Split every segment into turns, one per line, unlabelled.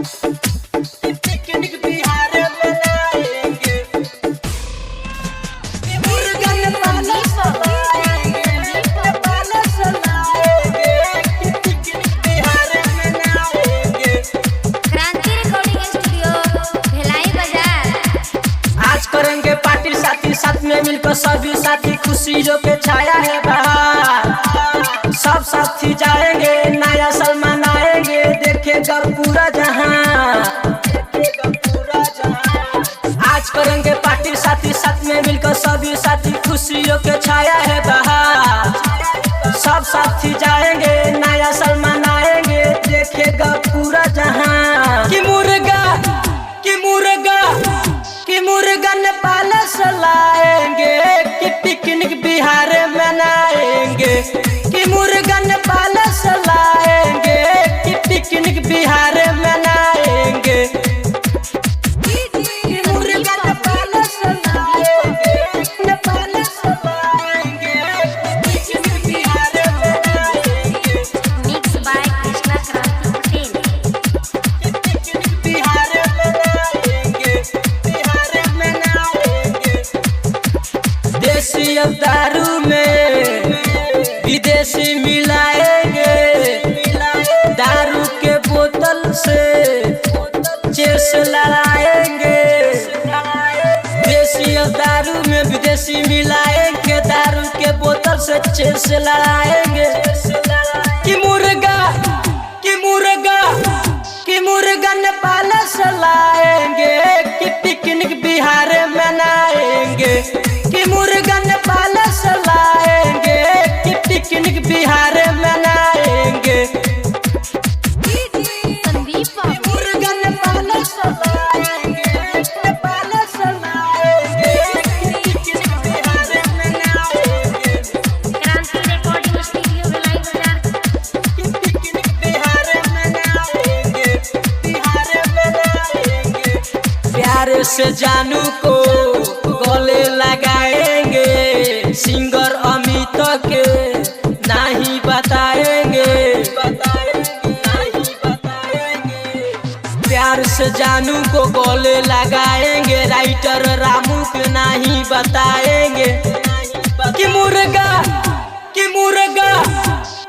Picnic Bihar मनाएंगे, मुर्गा नेपाल चलाएंगे, नेपाल चलाएंगे, पिकनिक बिहार मनाएंगे।
क्रांति रिकॉर्डिंग स्टूडियो भिलाई बाजार।
आज करेंगे पार्टी साथी साथ में मिलकर सभी साथी, खुशियों के छाया है बहार। सब साथी जाएंगे नया साल मनाएंगे, देखेगा पूरा जहां, देखेगा पूरा जहां। आज करेंगे पार्टी साथी साथ में मिलकर सभी साथी, खुशियों के छाया है बहार। सब साथी जाएंगे नया साल मनाएंगे, देखेगा पूरा जहां। कि मुर्गा कि मुर्गा कि मुर्गा नेपाल चलाएंगे, कि पिकनिक बिहार मनाएंगे। कि मुर्गा नेपाल चलाएंगे, कि पिकनिक बिहार मनाएंगे। कि मुर्गा नेपाल चलाएंगे, नेपाल चलाएंगे, पिकनिक बिहार मनाएंगे।
मिक्स बाय कृष्णा क्रांति पटेल।
पिकनिक बिहार मनाएंगे, बिहार मनाएंगे। देसी अब दारू में विदेशी मिलाएंगे, दारू के बोतल से चेस लड़ाएंगे। देसी अब दारू में विदेशी मिलाएंगे, दारू के बोतल से चेस लड़ाएंगे। कि मुर्गा कि मुर्गा कि मुर्गा नेपाल चलाएंगे, कि पिकनिक बिहार मनाएंगे। कि मुर्गा नेपाल चलाएंगे, कि पिकनिक बिहार मनाएंगे।
संदीप बाबू।
मुर्गा नेपाल चलाएंगे, नेपाल चलाएंगे, पिकनिक बिहार मनाएंगे।
क्रांति रिकॉर्डिंग स्टूडियो भिलाई बाजार।
पिकनिक बिहार मनाएंगे, बिहार मनाएंगे। प्यार से जानू को गले लगाएंगे, सिंगर अमित के नहीं बताएंगे, नहीं बताएंगे। प्यार से जानू को गले लगाएंगे, राइटर रामू के नहीं बताएंगे। कि मुर्गा कि मुर्गा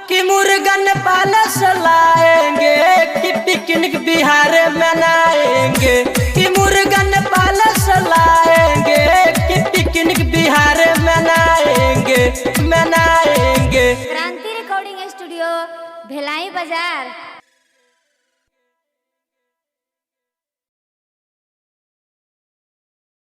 कि मुर्गा नेपाल चलाएंगे, कि पिकनिक बिहार मनाएंगे। कि मुर्गा नेपाल चलाएंगे, कि पिकनिक बिहार मनाएंगे, मनाएंगे।
क्रांति रिकॉर्डिंग स्टूडियो भिलाई बाजार।